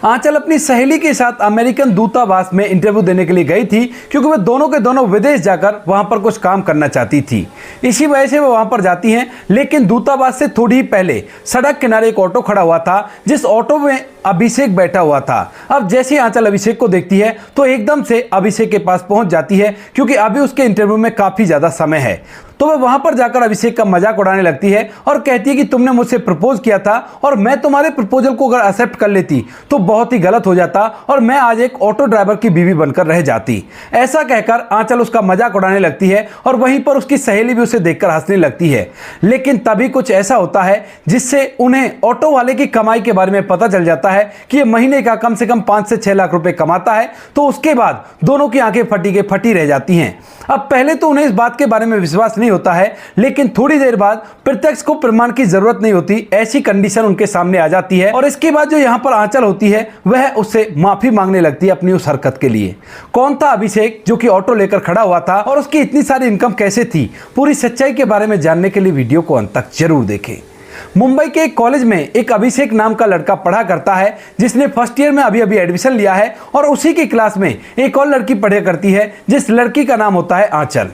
आंचल अपनी सहेली के साथ अमेरिकन दूतावास में इंटरव्यू देने के लिए गई थी, क्योंकि वे दोनों के दोनों विदेश जाकर वहां पर कुछ काम करना चाहती थी। इसी वजह से वो वहां पर जाती हैं। लेकिन दूतावास से थोड़ी ही पहले सड़क किनारे एक ऑटो खड़ा हुआ था, जिस ऑटो में अभिषेक बैठा हुआ था। अब जैसे ही आंचल अभिषेक को देखती है तो एकदम से अभिषेक के पास पहुंच जाती है, क्योंकि अभी उसके इंटरव्यू में काफी ज्यादा समय है। तो वह वहां पर जाकर अभिषेक का मजाक उड़ाने लगती है और कहती है कि तुमने मुझसे प्रपोज किया था और मैं तुम्हारे प्रपोजल को अगर एक्सेप्ट कर लेती तो बहुत ही गलत हो जाता और मैं आज एक ऑटो ड्राइवर की बीवी बनकर रह जाती। ऐसा कहकर आंचल उसका मजाक उड़ाने लगती है और वहीं पर उसकी सहेली भी उसे देखकर हंसने लगती है। लेकिन तभी कुछ ऐसा होता है जिससे उन्हें ऑटो वाले की कमाई के बारे में पता चल जाता है कि ये महीने का कम से कम 5 से 6 लाख रुपए कमाता है। तो उसके बाद दोनों की आंखें फटी के फटी रह जाती हैं। अब पहले तो उन्हें इस बात के बारे में विश्वास नहीं होता है, लेकिन थोड़ी देर बाद प्रत्यक्ष को प्रमाण की जरूरत नहीं होती, ऐसी कंडीशन उनके सामने आ जाती है। और इसके बाद जो यहां पर आंचल होती है वह उससे माफी मांगने लगती है अपनी उस हरकत के लिए। कौन था अभिषेक जो कि ऑटो लेकर खड़ा हुआ था और उसकी इतनी सारी इनकम कैसे थी, पूरी सच्चाई के बारे में जानने के लिए वीडियो को अंत तक जरूर देखें। मुंबई के एक कॉलेज में एक अभिषेक नाम का लड़का पढ़ा करता है, जिसने फर्स्ट ईयर में अभी एडमिशन लिया है। और उसी की क्लास में एक और लड़की पढ़ा करती है, जिस लड़की का नाम होता है आंचल।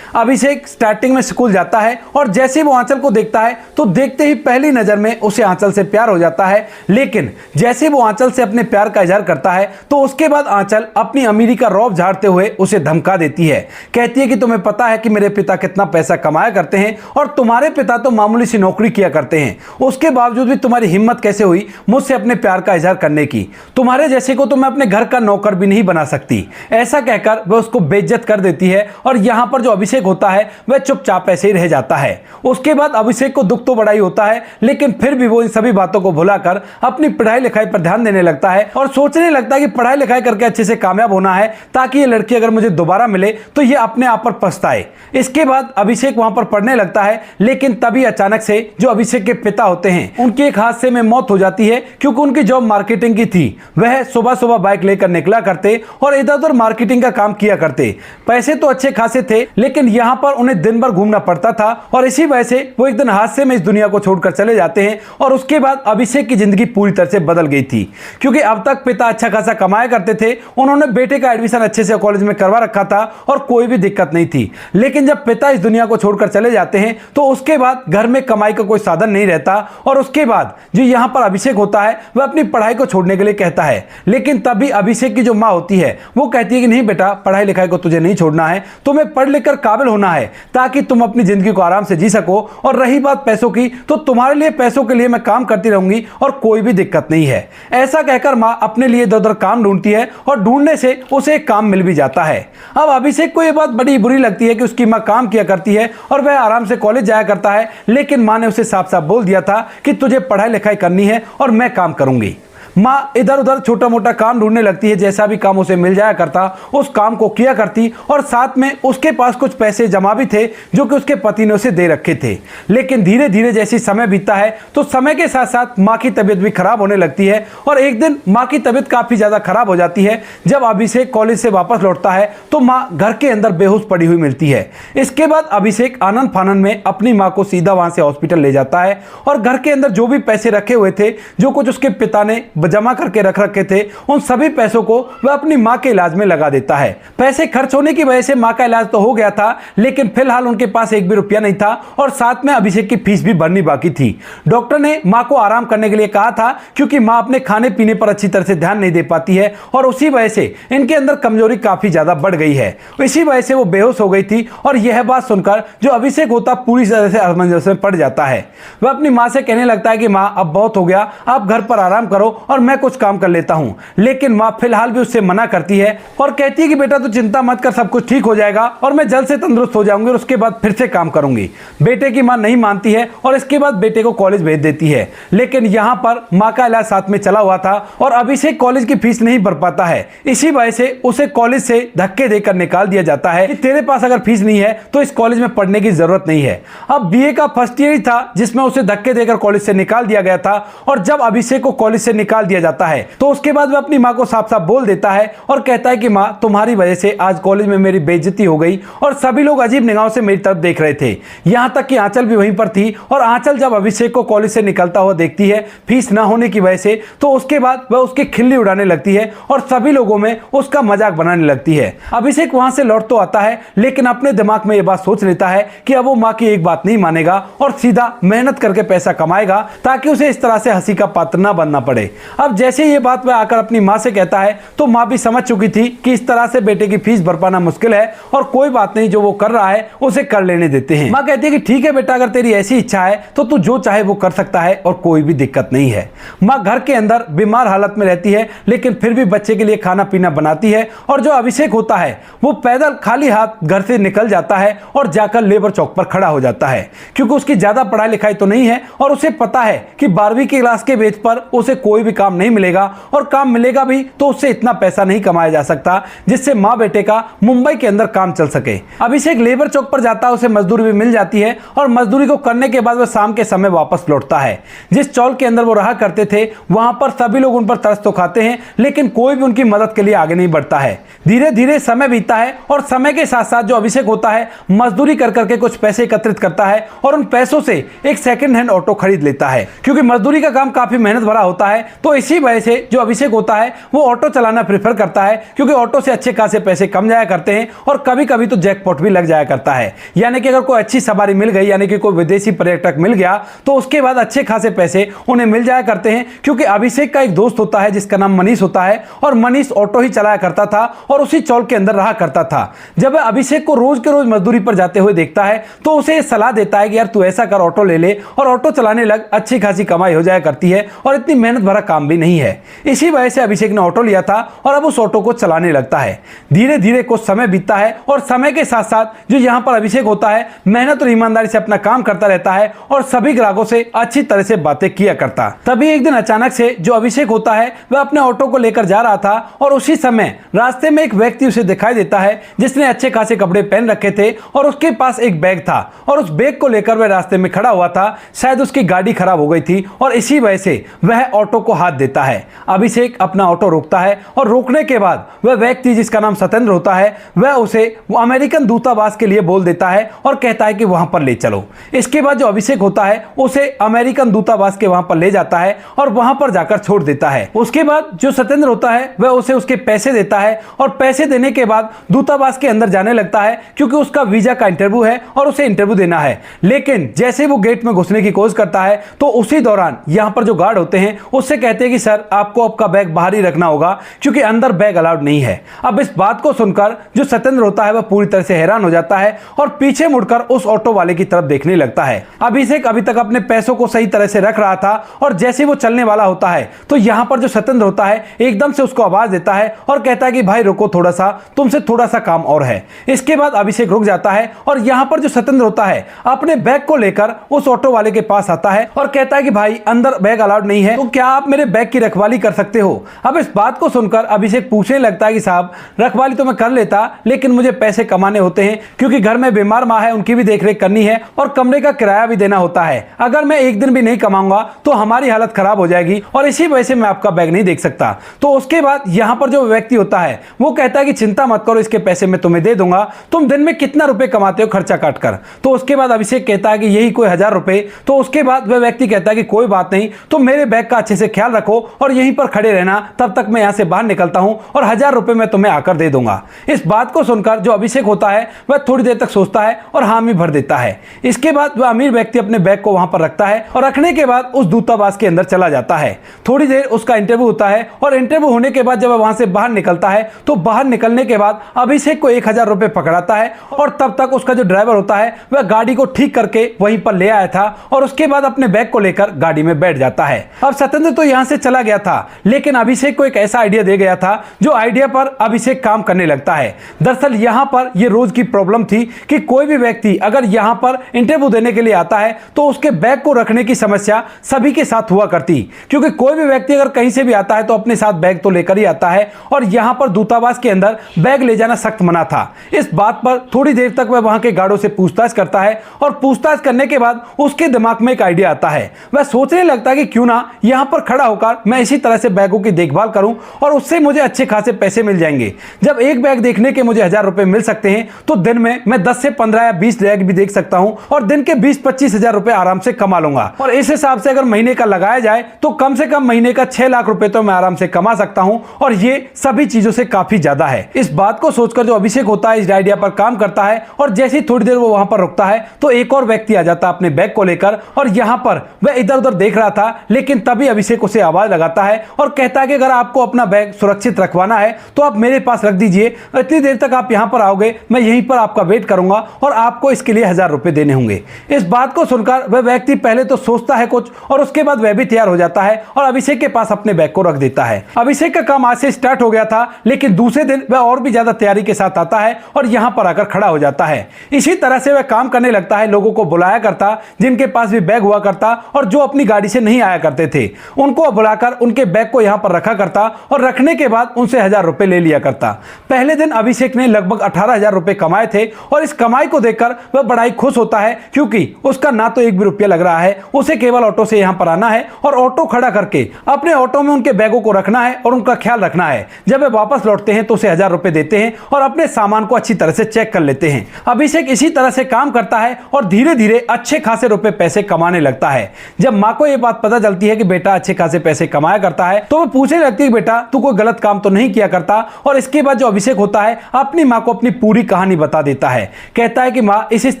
अभिषेक स्टार्टिंग में स्कूल जाता है और जैसे वो आंचल को देखता है तो देखते ही पहली नजर में उसे आंचल से प्यार हो जाता है। लेकिन जैसे वो आंचल से अपने प्यार का इजहार करता है तो उसके बाद आंचल अपनी अमीरी का रौब झाड़ते हुए उसे धमका देती है। कहती है कि तुम्हें पता है कि मेरे पिता कितना पैसा कमाया करते हैं और तुम्हारे पिता तो मामूली सी नौकरी किया करते हैं, उसके बावजूद भी तुम्हारी हिम्मत कैसे हुई मुझसे अपने प्यार का इजहार करने की? तुम्हारे जैसे को तो मैं अपने घर का नौकर भी नहीं बना सकती। ऐसा कहकर वह उसको बेइज्जत कर देती है और यहां पर जो अभिषेक होता है वह चुपचाप ऐसे ही रह जाता है। उसके बाद अभिषेक को दुख तो बड़ा ही होता है, लेकिन फिर भी वो इन सभी बातों को भुलाकर अपनी पढ़ाई लिखाई पर ध्यान देने लगता है और सोचने लगता है कि पढ़ाई लिखाई करके अच्छे से कामयाब होना है, ताकि ये लड़की अगर मुझे दोबारा मिले तो ये अपने आप पर पछताए। इसके बाद अभिषेक वहां पर पढ़ने लगता है, लेकिन तभी अचानक से जो अभिषेक के पिता होते हैं उनकी एक हादसे में मौत हो जाती है, क्योंकि उनकी जॉब मार्केटिंग की थी। वह सुबह सुबह बाइक लेकर निकला करते और इधर उधर मार्केटिंग का काम किया करते। पैसे तो अच्छे खासे थे, लेकिन यहां पर उन्हें दिन भर घूमना पड़ता था और इसी वजह से वो एक दिन हादसे में इस दुनिया को छोड़कर चले जाते हैं। और उसके बाद अभिषेक की जिंदगी पूरी तरह से बदल गई थी, क्योंकि अब तक पिता अच्छा खासा कमाया करते थे, उन्होंने बेटे का एडमिशन अच्छे से कॉलेज में करवा रखा था और कोई भी दिक्कत नहीं थी। लेकिन जब पिता इस दुनिया को छोड़कर चले जाते हैं तो उसके बाद घर में कमाई का कोई साधन नहीं रहता। और उसके बाद जो यहां पर अभिषेक होता है वह अपनी पढ़ाई को छोड़ने के लिए कहता है, लेकिन तभी अभिषेक की जो मां होती है वो कहती है कि नहीं बेटा, पढ़ाई लिखाई को तुझे नहीं छोड़ना है, तुम्हें पढ़ लिख कर काबिल होना है ताकि तुम अपनी जिंदगी को आराम से जी सको। और रही बात पैसों की, तो तुम्हारे लिए पैसों के लिए मैं काम करती रहूंगी और कोई भी दिक्कत नहीं है। ऐसा कहकर मां अपने लिए इधर उधर काम ढूंढती है और ढूंढने से उसे एक काम मिल भी जाता है। अब अभिषेक को यह बात बड़ी बुरी लगती है कि उसकी मां काम किया करती है और वह आराम से कॉलेज जाया करता है, लेकिन मां ने उसे साफ साफ बोल दिया था कि तुझे पढ़ाई लिखाई करनी है और मैं काम करूंगी। मां इधर उधर छोटा मोटा काम ढूंढने लगती है, जैसा भी काम उसे मिल जाया करता उस काम को किया करती। और साथ में उसके पास कुछ पैसे जमा भी थे जो कि उसके पति ने उसे दे रखे थे। लेकिन धीरे धीरे जैसे समय बीतता है तो समय के साथ साथ मां की तबीयत भी खराब होने लगती है और एक दिन मां की तबीयत काफी ज्यादा खराब हो जाती है। जब अभिषेक कॉलेज से वापस लौटता है तो मां घर के अंदर बेहोश पड़ी हुई मिलती है। इसके बाद अभिषेक आनंद फानंद में अपनी मां को सीधा वहां से हॉस्पिटल ले जाता है और घर के अंदर जो भी पैसे रखे हुए थे, जो कुछ उसके पिता ने जमा करके रख रखे थे, उन सभी पैसों को वह अपनी मां के इलाज में लगा देता है। पैसे खर्च होने की वजह से मां का इलाज तो हो गया था, लेकिन फिलहाल उनके पास एक भी रुपया नहीं था और साथ में अभिषेक की फीस भी भरनी बाकी थी। डॉक्टर ने मां को आराम करने के लिए कहा था, क्योंकि मां अपने खाने पीने पर अच्छी तरह से ध्यान नहीं दे पाती है और उसी वजह से इनके अंदर कमजोरी काफी ज्यादा बढ़ गई है। इसी वजह से वो बेहोश हो गई थी। और यह बात सुनकर जो अभिषेक होता पूरी तरह से असमंजस में पड़ जाता है। वह अपनी मां से कहने लगता है कि मां, अब बहुत हो गया, आप घर पर आराम करो और मैं कुछ काम कर लेता हूं। लेकिन मां फिलहाल भी उससे मना करती है और कहती है कि बेटा तू चिंता मत कर, सब कुछ ठीक हो जाएगा और मैं जल्द से तंदुरुस्त हो जाऊंगी और उसके बाद फिर से काम करूंगी। बेटे की मां नहीं मानती है और इसके बाद बेटे को कॉलेज भेज देती है। लेकिन यहां पर मां का इलाज साथ में चला हुआ था और अभिषेक कॉलेज की फीस नहीं भर पाता है। इसी वजह से उसे कॉलेज से धक्के देकर निकाल दिया जाता है कि तेरे पास अगर फीस नहीं है तो इस कॉलेज में पढ़ने की जरूरत नहीं है। अब बीए का फर्स्ट ईयर ही था जिसमें उसे धक्के देकर कॉलेज से निकाल दिया गया था। और जब अभिषेक को कॉलेज से निकाल निकाल दिया जाता है। तो उसके बाद वह अपनी माँ को साफ साफ बोल देता है और कहता है कि माँ, तुम्हारी वजह से आज कॉलेज में मेरी बेइज्जती हो गई और सभी लोग अजीब निगाहों से मेरी तरफ देख रहे थे। यहाँ तक कि आंचल भी वहीं पर थी और आंचल जब अभिषेक को कॉलेज से निकलता हुआ देखती है फीस न होने की वजह से, तो उसके बाद वह उसकी खिल्ली उड़ाने लगती है और सभी लोगों में उसका मजाक बनाने लगती है। अभिषेक वहां से लौट तो आता है, लेकिन अपने दिमाग में यह बात सोच लेता है कि अब वो माँ की एक बात नहीं मानेगा और सीधा मेहनत करके पैसा कमाएगा ताकि उसे इस तरह से हंसी का पात्र न बनना पड़े। अब जैसे ये बात वह आकर अपनी माँ से कहता है तो माँ भी समझ चुकी थी कि इस तरह से बेटे की फीस भर पाना मुश्किल है और कोई बात नहीं, जो वो कर रहा है उसे कर लेने देते हैं। माँ कहती है कि ठीक है बेटा, अगर तेरी ऐसी इच्छा है तो तू जो चाहे वो कर सकता है और कोई भी दिक्कत नहीं है। माँ घर के अंदर बीमार हालत में रहती है, लेकिन फिर भी बच्चे के लिए खाना पीना बनाती है और जो अभिषेक होता है वो पैदल खाली हाथ घर से निकल जाता है और जाकर लेबर चौक पर खड़ा हो जाता है, क्योंकि उसकी ज्यादा पढ़ाई लिखाई तो नहीं है और उसे पता है कि 12वीं की क्लास के बेस पर उसे कोई भी काम नहीं मिलेगा और काम मिलेगा भी तो उससे इतना पैसा नहीं कमाया जा सकता जिससे माँ बेटे का मुंबई के अंदर काम चल सके। अभिषेक लेबर चौक पर जाता है, उसे मजदूरी भी मिल जाती है और मजदूरी को करने के बाद वह शाम के समय वापस लौटता है। जिस चौक के अंदर वो रहा करते थे वहां पर सभी लोग उन पर तरस तो खाते हैं, लेकिन कोई भी उनकी मदद के लिए आगे नहीं बढ़ता है। धीरे धीरे समय बीतता है और समय के साथ साथ जो अभिषेक होता है मजदूरी कर करके कुछ पैसे एकत्रित करता है और उन पैसों से एक सेकंड हैंड ऑटो खरीद लेता है। क्योंकि मजदूरी का काम काफी मेहनत भरा होता है, तो इसी वजह से जो अभिषेक होता है वो ऑटो चलाना प्रेफर करता है, क्योंकि ऑटो से अच्छे खासे पैसे कम जाया करते हैं और कभी कभी तो जैकपॉट भी लग जाया करता है। यानी कि अगर कोई अच्छी सवारी मिल गई, यानी कि कोई विदेशी पर्यटक मिल गया, तो उसके बाद अच्छे खासे पैसे उन्हें मिल जाया करते हैं। क्योंकि अभिषेक का एक दोस्त होता है जिसका नाम मनीष होता है और मनीष ऑटो ही चलाया करता था और उसी चौक के अंदर रहा करता था। जब वह अभिषेक को रोज के रोज मजदूरी पर जाते हुए देखता है तो उसे यह सलाह देता है कि यार तू ऐसा कर, ऑटो ले ले और ऑटो चलाने लग, अच्छी खासी कमाई हो जाया करती है और इतनी मेहनत भरा काम भी नहीं है। इसी वजह से अभिषेक ने ऑटो लिया था और अब उस ऑटो को चलाने लगता है। धीरे धीरे कुछ समय बीतता है और समय के साथ साथ जो यहाँ पर अभिषेक होता है मेहनत और ईमानदारी से अपना काम करता रहता है और सभी ग्राहकों से अच्छी तरह से बातें किया करता। तभी एक दिन अचानक से जो अभिषेक होता है वह अपने ऑटो को लेकर जा रहा था और उसी समय रास्ते में एक व्यक्ति उसे दिखाई देता है जिसने अच्छे खासे कपड़े पहन रखे थे और उसके पास एक बैग था और उस बैग को लेकर वह रास्ते में खड़ा हुआ था। शायद उसकी गाड़ी खराब हो गई थी और इसी वजह से वह ऑटो को हाथ देता है। अभिषेक अपना ऑटो रोकता है और रोकने के बाद वह व्यक्ति जिसका नाम सत्येंद्र होता है वह उसे अमेरिकन दूतावास के लिए बोल देता है और कहता है कि वहां पर ले चलो। इसके बाद जो अभिषेक होता है उसे अमेरिकन दूतावास के वहां पर ले जाता है और वहां पर जाकर छोड़ देता है। उसके बाद जो सत्येंद्र होता है वह उसे उसके पैसे देता है और पैसे देने के बाद दूतावास के अंदर जाने लगता है, क्योंकि उसका वीजा का इंटरव्यू है और उसे इंटरव्यू देना है। लेकिन जैसे वो गेट में घुसने की कोशिश करता है तो उसी दौरान यहां पर जो गार्ड होते हैं उससे कहते हैं कि सर आपको आपका बैग बाहर ही रखना होगा, क्योंकि अंदर बैग अलाउड नहीं है। अब इस बात को सुनकर जो सत्येंद्र होता है वह पूरी तरह से हैरान हो जाता है और पीछे मुड़कर उस ऑटो वाले की तरफ देखने लगता है। अभिषेक अभी तक अपने पैसों को सही तरह से रख रहा था और जैसे वो चलने वाला होता है तो यहां पर जो सत्येंद्र होता है एकदम से उसको आवाज देता है और कहता है कि भाई रुको थोड़ा सा, तुमसे थोड़ा सा काम और है। इसके बाद अभिषेक रुक जाता है और यहां पर जो सत्येंद्र होता है अपने बैग को लेकर उस ऑटो वाले के पास आता है और कहता है कि भाई अंदर बैग अलाउड नहीं है, तो क्या आप मेरे बैग की रखवाली कर सकते हो। अब इस बात को सुनकर अभिषेक पूछने लगता है कि साहब रखवाली तो मैं कर लेता, लेकिन मुझे पैसे कमाने होते हैं, क्योंकि घर में बीमार माँ है उनकी भी देखरेख करनी है और कमरे का किराया भी देना होता है। अगर मैं एक दिन भी नहीं कमाऊंगा तो हमारी हालत खराब हो जाएगी और इसी वजह से मैं आपका बैग नहीं देख सकता। तो उसके बाद यहाँ पर जो व्यक्ति होता है वो कहता है कि चिंता मत करो, इसके पैसे मैं तुम्हें दे दूंगा, तुम दिन में कितना रुपए कमाते हो खर्चा काट कर। तो उसके बाद अभिषेक कहता है कि यही कोई 1000 रुपए। तो उसके बाद वह व्यक्ति कहता है कि कोई बात नहीं, तुम मेरे बैग का अच्छे से ख्याल रखो और यहीं पर खड़े रहना, तब तक मैं यहां से बाहर निकलता हूं और 1000 रुपए मैं तुम्हें आकर दे दूंगा। इस बात को सुनकर जो अभिषेक होता है वह थोड़ी देर तक सोचता है और हामी भर देता है। इसके बाद वह अमीर व्यक्ति अपने बैग को वहां पर रखता है और रखने के बाद उस दूतावास के अंदर चला जाता है। थोड़ी देर उसका इंटरव्यू होता है और इंटरव्यू होने के बाद जब वह वहां से बाहर निकलता है तो बाहर निकलने के बाद अभिषेक को 1000 रुपए पकड़ाता है और तब तक उसका जो ड्राइवर होता है वह गाड़ी को ठीक करके वहीं पर ले आया था और उसके बाद अपने बैग को लेकर गाड़ी में बैठ जाता है। अब सत्येंद्र तो यहां से चला गया था, लेकिन अभिषेक को एक ऐसा आइडिया दे गया था जो आइडिया पर अभिषेक काम करने लगता है। दरअसल यहां पर यह रोज की प्रॉब्लम थी कि कोई भी व्यक्ति अगर यहां पर इंटरव्यू देने के लिए आता है तो उसके बैग को रखने की समस्या सभी के साथ हुआ करती, क्योंकि कोई भी व्यक्ति अगर कहीं से भी आता है तो अपने साथ बैग तो लेकर ही आता है और यहां पर दूतावास के अंदर बैग ले जाना सख्त मना था। इस बात पर थोड़ी देर तक वह वहां के गार्डों से पूछताछ करता है और पूछताछ करने के बाद उसके दिमाग में एक आइडिया आता है। वह सोचने लगता है कि क्यों ना यहां पर खड़ा होकर मैं इसी तरह से बैगों की देखभाल करूं और उससे मुझे अच्छे खासे पैसे मिल जाएंगे। जब एक बैग देखने के मुझे 1000 रुपए मिल सकते हैं तो दिन में मैं 10 से 15 या 20 बैग भी देख सकता हूं और दिन के 20-25 हजार रुपए आराम से कमा लूंगा। और इस हिसाब से अगर महीने का लगाया जाए तो कम से कम महीने का 6 लाख रुपए तो मैं आराम से कमा सकता हूं और ये सभी चीजों से काफी ज्यादा है। इस बात को सोचकर जो अभिषेक होता है इस आइडिया पर काम करता है और जैसे ही थोड़ी देर वो वहां पर रुकता है तो एक और व्यक्ति आ जाता है अपने बैग को लेकर और यहां पर वह इधर उधर देख रहा था, लेकिन तभी अभिषेक उसे आवाज लगाता है और कहता है कि अगर आपको अपना बैग सुरक्षित रखवाना है तो आप मेरे पास रख दीजिए, इतनी देर तक आप यहां पर आओगे, मैं यहीं पर आपका वेट करूंगा और आपको इसके लिए 1000 रुपए देने होंगे। इस बात को सुनकर वह व्यक्ति पहले तो सोचता है कुछ और उसके बाद वह भी तैयार हो जाता है और अभिषेक के पास अपने बैग को रख देता है। अभिषेक का काम आज से स्टार्ट हो गया था, लेकिन दूसरे दिन वह और भी ज्यादा तैयारी के साथ आता है और यहां पर आकर खड़ा हो जाता है। इसी तरह से वह काम करने लगता है, लोगों को बुलाया करता जिनके पास भी बैग हुआ करता और जो अपनी गाड़ी से नहीं आया करते थे उनको बुलाकर उनके बैग को यहां पर रखा करता और रखने के बाद उनसे 1000 रुपए ले लिया करता। पहले दिन अभिषेक ने लगभग 18,000 रुपए कमाए थे और इस कमाई को देखकर वह बड़ा ही खुश होता है, क्योंकि उसका ना तो एक भी रुपया लग रहा है, उसे केवल ऑटो से यहां पर आना है और ऑटो खड़ा करके अपने ऑटो में उनके बैगों को रखना है और उनका ख्याल रखना है। जब वे वापस लौटते हैं तो उसे 1000 रुपए देते हैं और अपने सामान को अच्छी तरह से चेक कर लेते हैं। अभिषेक इसी तरह से काम करता है और धीरे धीरे अच्छे खासे रुपए पैसे कमाने लगता है। जब माँ को यह बात पता चलती है कि बेटा अच्छे खासे पैसे कमाया करता है तो वह पूछने लगती है, बेटा तू कोई गलत काम तो नहीं किया करता। और इसके बाद जो अभिषेक होता है अपनी माँ को अपनी पूरी कहानी बता देता है। कहता है कि माँ इस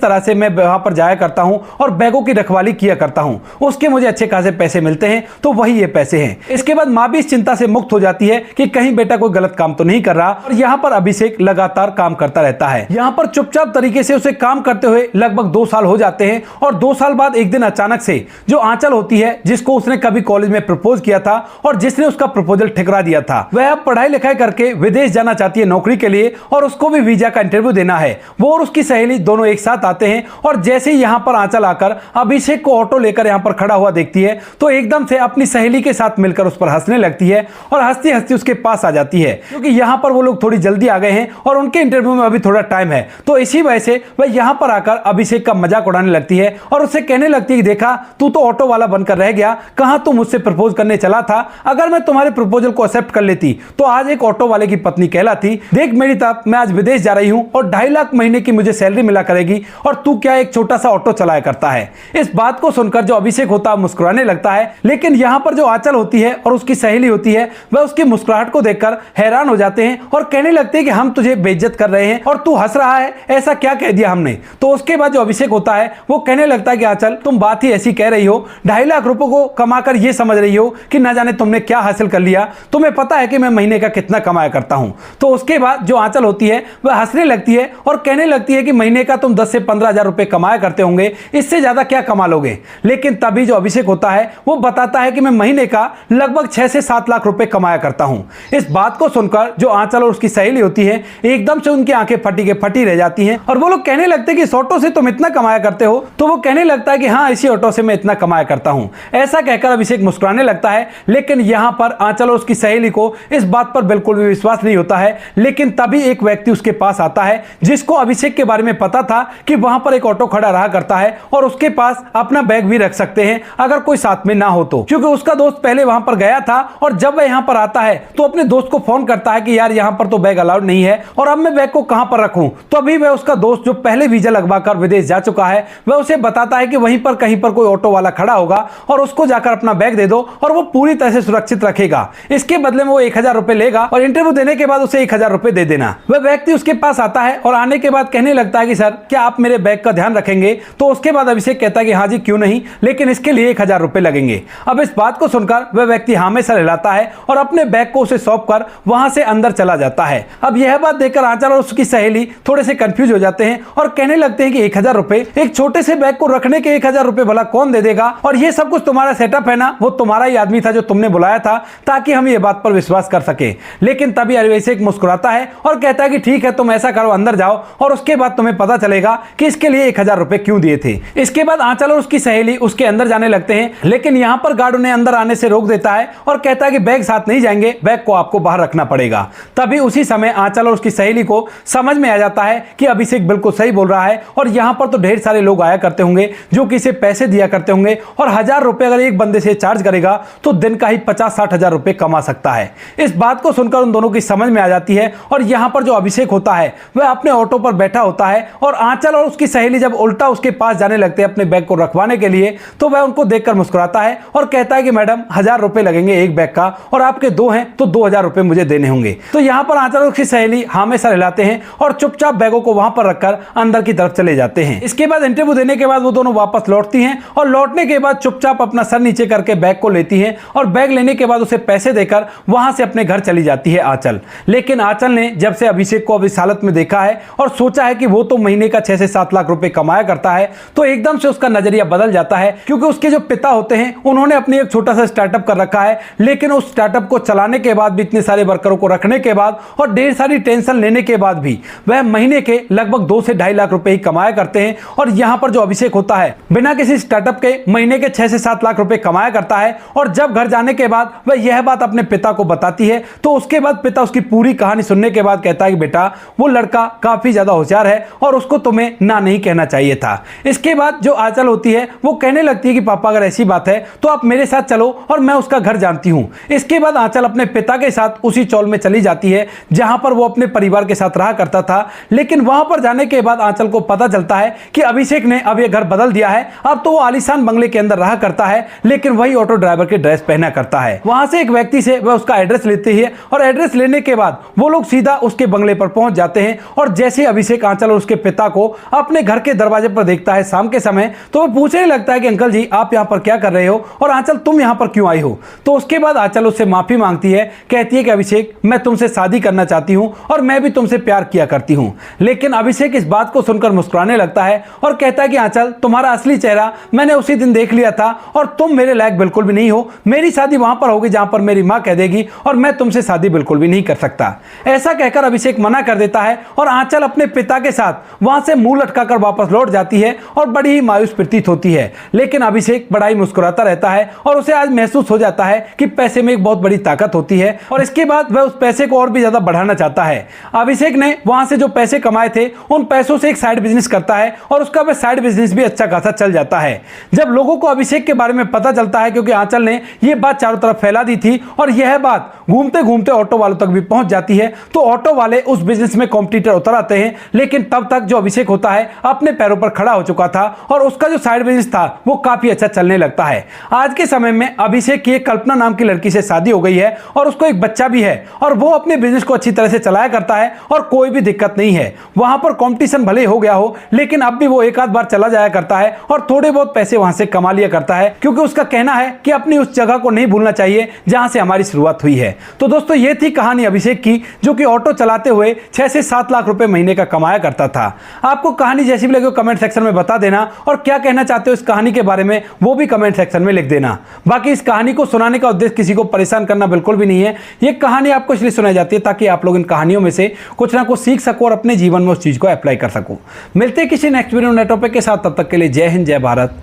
तरह से मैं वहां पर जाया करता हूं और बैगों की रखवाली किया करता हूं, उसके मुझे अच्छे खासे पैसे मिलते हैं, तो वही ये पैसे हैं। इसके बाद माँ भी इस चिंता से मुक्त हो जाती है कि कहीं बेटा कोई गलत काम तो नहीं कर रहा और यहाँ पर अभिषेक लगातार काम करता रहता है। यहाँ पर चुपचाप तरीके से उसे काम करते हुए लगभग 2 साल हो जाते हैं और 2 साल बाद एक दिन अचानक से जो आंचल होती है जिसको उसने कभी कॉलेज में प्रपोज किया था और जिसने उसका प्रपोजल ठुकरा दिया था, वह अब पढ़ाई लिखाई करके विदेश जाना चाहती है नौकरी के लिए और उसको भी वीजा का इंटरव्यू देना है। वो और उसकी सहेली दोनों एक साथ आते हैं और जैसे ही यहाँ पर आंचल आकर अभिषेक को ऑटो लेकर यहाँ पर खड़ा हुआ देखती है तो एकदम से अपनी सहेली के साथ मिलकर उस पर हंसने लगती है और हंसती हंसती उसके पास आ जाती है, क्योंकि यहाँ पर वो लोग थोड़ी जल्दी आ गए हैं और उनके इंटरव्यू में अभी थोड़ा टाइम है। तो इसी वजह से वह यहाँ पर आकर अभिषेक का मजाक उड़ाने लगती है और उससे कहने लगती है, देखा तू तो ऑटो वाला बनकर रह गया, कहां तू मुझसे प्रपोज करने चला था। अगर मैं तुम्हारे प्रपोजल को एक्सेप्ट कर लेती तो आज एक ऑटो वाले की पत्नी कहलाती। देख मेरी तरफ, मैं आज विदेश जा रही हूं और 2.5 लाख महीने की मुझे सैलरी मिला करेगी और तू क्या एक छोटा सा ऑटो चलाया करता है। इस बात को सुनकर जो अभिषेक होता है मुस्कुराने लगता है, लेकिन यहाँ पर जो आंचल होती है और उसकी सहेली होती है वह उसकी मुस्कुराहट को देखकर हैरान हो जाते हैं और कहने लगते हैं कि हम तुझे बेइज्जत कर रहे हैं और तू हंस रहा है, ऐसा क्या कह दिया हमने। तो उसके बाद जो अभिषेक होता है वो कहने लगता है कि आंचल तुम बात ही ऐसी कह रही हो, 2.5 लाख रुपए को कमाकर ये समझ रही हो कि ना जाने तुमने क्या हासिल कर लिया, तुम्हें पता है कि मैं महीने का कितना कमाया करता हूं। तो उसके बाद जो आंचल होती है वह हंसने लगती है और कहने लगती है कि महीने का तुम 10 से 15 हजार रुपए कमाया करते होंगे, इससे ज्यादा क्या कमा लोगे। लेकिन तभी जो अभिषेक होता है वो बताता है कि मैं महीने का लगभग 6 से 7 लाख रुपए कमाया करता हूं। इस बात को सुनकर जो आंचल और उसकी सहेली होती है एकदम से उनकी आंखें फटी के फटी रह जाती हैं और वो लोग कहने लगते हैं कि इस ऑटो से तुम इतना कमाया करते हो। तो वो कहने लगता है कि हाँ, इसी ऑटो से मैं इतना कमाया करता हूं। ऐसा कहकर अभिषेक मुस्कुराने लगता है, लेकिन यहां पर आंचल और उसकी सहेली को इस बात पर बिल्कुल भी विश्वास नहीं होता है। लेकिन तभी एक व्यक्ति उसके पास आता है जिसको अभिषेक के बारे में पता था कि वहां पर एक ऑटो खड़ा रहा करता है और उसके पास अपना बैग भी रख सकते हैं अगर कोई साथ में ना हो तो, क्योंकि उसका दोस्त पहले वहां पर गया था और जब वह यहां पर आता है तो अपने दोस्त को फोन करता है कि यार यहां पर तो बैग अलाउड नहीं है और अब मैं बैग को कहां पर रखूं। तो अभी वह उसका दोस्त जो पहले वीजा लगवाकर विदेश जा चुका है वह उसे बताता है कि वहीं पर कहीं पर कोई ऑटो वाला खड़ा होगा और उसको जाकर अपना बैग दे दो और वो पूरी तरह से सुरक्षित रखेगा। इसके बदले में वो 1000 रुपए लेगा और इंटरव्यू देने के बाद उसे 1000 रुपए दे देना। वह व्यक्ति उसके पास आता है और आने के बाद कहने लगता है कि सर क्या आप मेरे बैग का ध्यान रखेंगे। तो उसके बाद अभिषेक कहता है कि हाँ जी क्यों नहीं, लेकिन इसके लिए 1000 रुपए लगेंगे। अब इस बात को सुनकर वह व्यक्ति हाँ में सर हिलाता है और अपने बैग को उसे सौंप कर वहां से अंदर चला जाता है। अब यह बात देखकर आंचल और उसकी सहेली थोड़े से कंफ्यूज हो जाते हैं और कहने लगते हैं कि 1000 रुपए, एक छोटे से बैग को रखने के 1000 रुपए भला कौन दे देगा, और ये सब कुछ तुम्हारा सेटअप है ना, वो तुम्हारा ही आदमी था जो तुमने बुलाया था ताकि हम ये बात पर विश्वास कर सके। लेकिन तभी अभिषेक मुस्कुराता है और कहता है कि ठीक है तुम ऐसा करो, अंदर जाओ और उसके बाद तुम्हें पता चलेगा कि इसके लिए 1000 रुपए क्यों दिए थे। इसके बाद आंचल और उसकी सहेली उसके अंदर जाने लगते हैं, लेकिन यहां पर गार्ड उन्हें अंदर आने से रोक देता है और कहता है कि बैग साथ नहीं जाएंगे, बैग को आपको बाहर रखना पड़ेगा। तभी उसी समय आंचल और उसकी सहेली को समझ में आ जाता है कि अभिषेक बिल्कुल सही बोल रहा है और यहां पर तो ढेर सारे लोग आया करते होंगे जो कि इसे पैसे दिया करते होंगे और 1000 रुपए अगर एक बंदे से चार्ज करेगा तो दिन का ही 50-60 हजार रुपए कमा सकता है। इस बात को सुनकर उन दोनों की समझ में आ जाती है और यहाँ पर जो अभिषेक होता है वह अपने ऑटो पर बैठा होता है और आंचल और उसकी सहेली जब उल्टा उसके पास जाने लगते हैं अपने बैग को रखवाने के लिए, तो वह उनको देखकर मुस्कुराता है और कहता है कि मैडम 1000 रुपए लगेंगे एक बैग का और आपके 2 हैं तो 2000 रुपए मुझे देने होंगे। तो यहाँ पर आंचल और उसकी सहेली हाँ में सर हिलाते हैं और चुपचाप बैगों को वहां पर रखकर अंदर की तरफ चले जाते हैं। इसके बाद इंटरव्यू देने के बाद वो दोनों वापस लौटती हैं और लौटने के बाद चुपचाप अपना सर नीचे करके बैग को लेती हैं और बैग लेने के बाद उसे पैसे देकर वहां से अपने घर चली जाती है आंचल। लेकिन आंचल ने जब से अभिषेक को अब इस हालत में देखा है और सोचा है कि वो तो महीने का 6 से 7 लाख रुपए कमाया करता है, तो एकदम से उसका नजरिया बदल जाता है, क्योंकि उसके जो पिता होते हैं उन्होंने अपनी एक छोटा सा स्टार्टअप कर रखा है। लेकिन उस स्टार्टअप को चलाने के बाद भी, इतने सारे वर्करों को रखने के बाद और ढेर सारी टेंशन लेने के बाद भी वह महीने के लगभग 2 से 2.5 लाख रुपए ही कमाया करते हैं। और यहां पर जो अभिषेक होता है बिना किसी स्टार्टअप के महीने के 6 से 7 लाख रुपए कमाया करता है। और जब घर जाने के बाद वह यह बात अपने पिता को बताती है, तो उसके बाद पिता उसकी पूरी कहानी सुनने के बाद कहता है कि बेटा वो लड़का काफी ज्यादा होशियार है और उसको तुम्हें ना नहीं कहना चाहिए था। इसके बाद जो आंचल होती है वो कहने लगती है कि पापा अगर ऐसी बात है तो आप मेरे साथ चलो और मैं उसका घर जानती हूं। इसके बाद आंचल अपने पिता के साथ उसी चौल में चली जाती है जहां पर वो अपने परिवार के साथ रहा करता था। लेकिन वहां पर जाने के बाद आंचल को पता चलता है कि अभिषेक ने अब ये घर बदल दिया है। अब तो वो आलीशान बंगले के अंदर रहा करता है, लेकिन वही ऑटो ड्राइवर की ड्रेस पहना करता है। वहां से एक व्यक्ति से वह उसका एड्रेस लेती है और एड्रेस लेने के बाद वो लोग सीधा उसके बंगले पर पहुंच जाते हैं। और जैसे अभिषेक आंचल और उसके पिता को अपने घर के दरवाजे पर देखता है शाम के समय, तो वो पूछने लगता है कि अंकल जी आप यहां पर क्या कर रहे हो और आंचल तुम यहां पर क्यों आई हो। तो उसके बाद आंचल उससे माफी मांगती है, कहती है कि अभिषेक मैं तुमसे शादी करना चाहती हूं और मैं भी तुमसे प्यार किया करती हूं। लेकिन अभिषेक इस बात को सुनकर मुस्कुराने लगता है और कहता है कि आंचल तुम्हारा असली चेहरा मैंने उसी दिन देख लिया था और तुम मेरे लायक बिल्कुल भी नहीं हो। मेरी शादी वहां पर होगी जहां पर मेरी मां कह देगी और मैं तुमसे शादी बिल्कुल भी नहीं कर सकता। ऐसा कहकर अभिषेक मना कर देता है और आंचल अपने पिता के साथ वहां से मुंह लटकाकर वापस लौट जाती है और बड़ी ही मायूस प्रतीत होती है। लेकिन अभिषेक बड़ा ही मुस्कुराता रहता है और उसे आज महसूस हो जाता है कि पैसे में एक बहुत बड़ी ताकत होती है और इसके बाद वह उस पैसे को और भी ज्यादा बढ़ाना चाहता है। अभिषेक ने वहां से जो पैसे कमाए थे उन पैसों से एक साइड बिजनेस करता है और उसका वह साइड बिजनेस भी अच्छा खासा चल जाता है। जब लोगों को अभिषेक के बारे में पता चलता है, क्योंकि आंचल ने यह बात चारों तरफ फैला दी थी और यह बात घूमते घूमते ऑटो वालों तक भी पहुंच जाती है, तो ऑटो वाले उस बिजनेस में कॉम्पिटिटर उतर आते हैं। लेकिन तब तक जो अभिषेक होता है अपने पैरों पर खड़ा हो चुका था और उसका जो साइड बिजनेस था वो काफी अच्छा चलने लगता है। आज के समय में अभिषेक की एक कल्पना नाम की लड़की से शादी हो गई है और उसको एक बच्चा भी है और वो अपने बिजनेस को अच्छी तरह से चलाया करता है और कोई भी दिक्कत नहीं है। वहां पर कंपटीशन भले हो गया हो, लेकिन अब भी वो एक आध बार चला जाया करता है और थोड़े बहुत पैसे वहां से कमा लिया करता है, क्योंकि उसका कहना है कि अपनी उस जगह को नहीं भूलना चाहिए जहां से हमारी शुरुआत हुई है। तो दोस्तों ये थी कहानी अभिषेक की, जो कि ऑटो चलाते हुए 6 से 7 लाख रुपए महीने का कमाया करता था। आपको कहानी जैसी भी लगे कमेंट सेक्शन में बता देना और क्या कहना चाहते हो इस कहानी के बारे में वो भी कमेंट सेक्शन में लिख देना। बाकी इस कहानी को सुनाने का उद्देश्य किसी को परेशान करना बिल्कुल भी नहीं है। ये कहानी आपको इसलिए सुनाई जाती है ताकि आप लोग इन कहानियों में से कुछ ना कुछ सीख सको और अपने जीवन में उस चीज को अप्लाई कर सको। मिलते हैं किसी नेक्स्ट वीडियो नए टॉपिक के साथ, तब तक के लिए जय हिंद, जय भारत,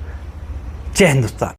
जय हिंदुस्तान।